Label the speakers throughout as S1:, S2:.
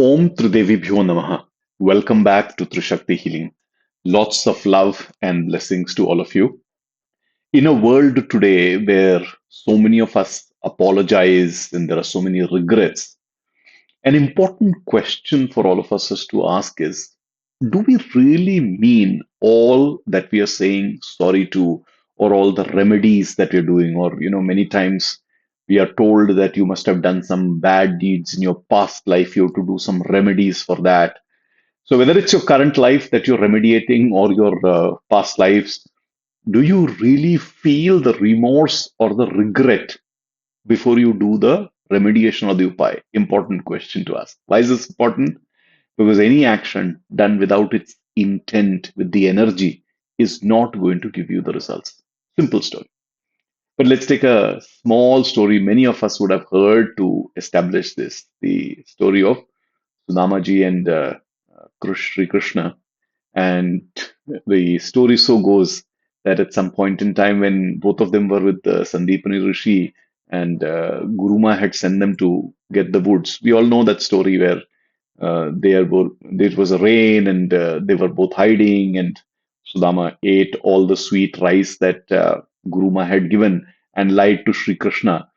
S1: Om Tridevibhyo Namaha. Welcome back to Trishakti Healing. Lots of love and blessings to all of you. In a world today where so many of us apologize and there are so many regrets, an important question for all of us is to ask is, do we really mean all that we are saying sorry to, or all the remedies that we're doing? Or, many times we are told that you must have done some bad deeds in your past life, you have to do some remedies for that. So, whether it's your current life that you're remediating or your past lives, do you really feel the remorse or the regret before you do the remediation or the upay? Important question to ask. Why is this important? Because any action done without its intent, with the energy, is not going to give you the results. Simple story. But let's take a small story many of us would have heard to establish this, the story of Sudamaji and Sri Krishna. And the story so goes that at some point in time, when both of them were with Sandipani Rishi and Guruma had sent them to get the woods, we all know that story where there was a rain and they were both hiding, and Sudama ate all the sweet rice that Guruma had given and lied to Sri Krishna,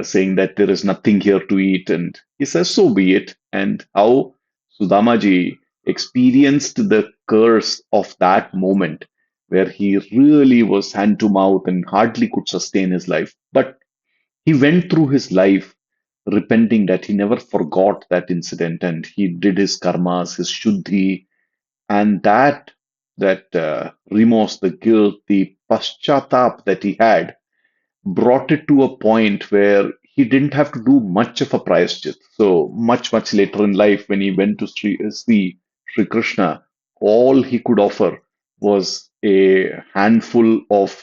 S1: saying that there is nothing here to eat. And he says, so be it. And how Sudamaji experienced the curse of that moment where he really was hand to mouth and hardly could sustain his life. But he went through his life repenting that he never forgot that incident, and he did his karmas, his shuddhi, and that remorse, the guilt, the paschātāp that he had brought it to a point where he didn't have to do much of a prayaschitta. So much later in life, when he went to see Sri Krishna, all he could offer was a handful of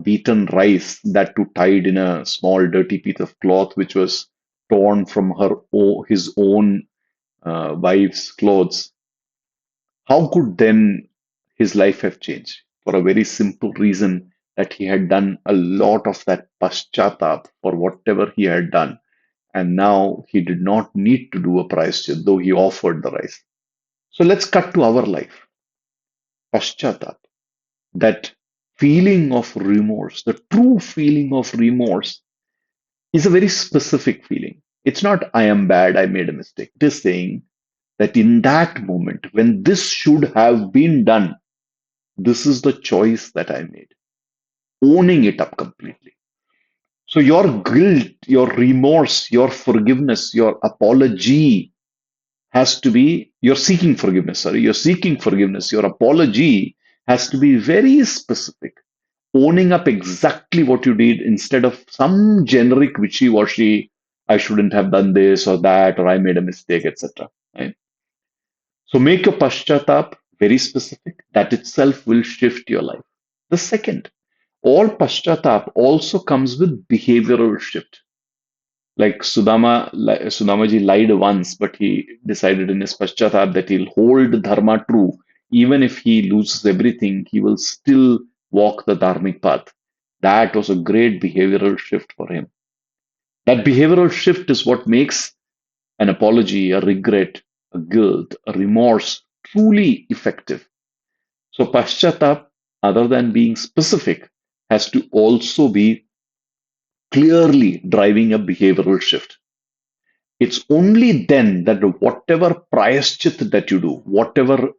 S1: beaten rice, that too tied in a small dirty piece of cloth which was torn from his own wife's clothes. How could then his life have changed? For a very simple reason, that he had done a lot of that paschātāp for whatever he had done. And now he did not need to do a prayaschitta, though he offered the rice. So let's cut to our life. Paschātāp, that feeling of remorse, the true feeling of remorse, is a very specific feeling. It's not, I am bad, I made a mistake. It is saying that in that moment, when this should have been done, this is the choice that I made. Owning it up completely. So your guilt, your remorse, your forgiveness, your apology has to be, you're seeking forgiveness, you're seeking forgiveness. Your apology has to be very specific, owning up exactly what you did instead of some generic wishy-washy, I shouldn't have done this or that, or I made a mistake, etc. Right? So make your paschātāp very specific. That itself will shift your life. The second, all paschātāp also comes with behavioral shift. Like Sudamaji lied once, but he decided in his paschātāp that he'll hold dharma true. Even if he loses everything, he will still walk the dharmic path. That was a great behavioral shift for him. That behavioral shift is what makes an apology, a regret, a guilt, a remorse truly effective. So paschātāp, other than being specific, has to also be clearly driving a behavioral shift. It's only then that whatever prayaschitta that you do, whatever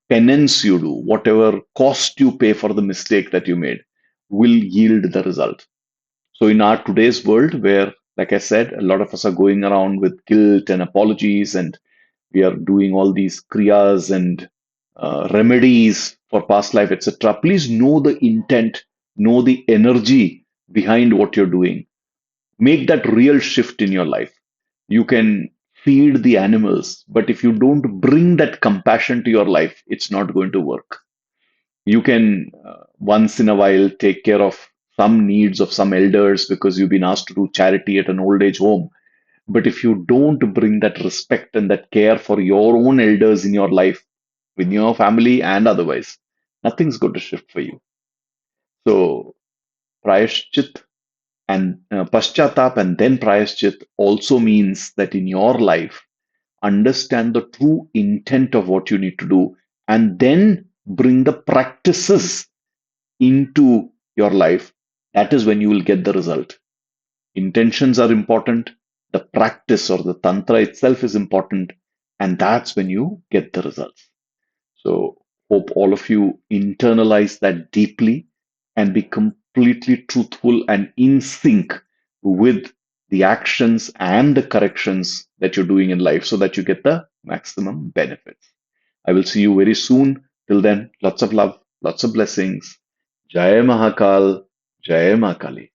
S1: penance you do, whatever cost you pay for the mistake that you made, will yield the result. So in our today's world, where, like I said, a lot of us are going around with guilt and apologies, and we are doing all these kriyas and remedies for past life, etc. Please know the intent, know the energy behind what you're doing. Make that real shift in your life. You can feed the animals, but if you don't bring that compassion to your life, it's not going to work. You can once in a while take care of some needs of some elders because you've been asked to do charity at an old age home. But if you don't bring that respect and that care for your own elders in your life, with your family and otherwise, nothing's going to shift for you. So, prayashchit and paschatap and then prayashchit also means that in your life, understand the true intent of what you need to do, and then bring the practices into your life, that is when you will get the result. Intentions are important, the practice or the tantra itself is important, and that's when you get the results. So, hope all of you internalize that deeply and be completely truthful and in sync with the actions and the corrections that you're doing in life so that you get the maximum benefits. I will see you very soon. Till then, lots of love, lots of blessings. Jai Mahakal, Jai Mahakali.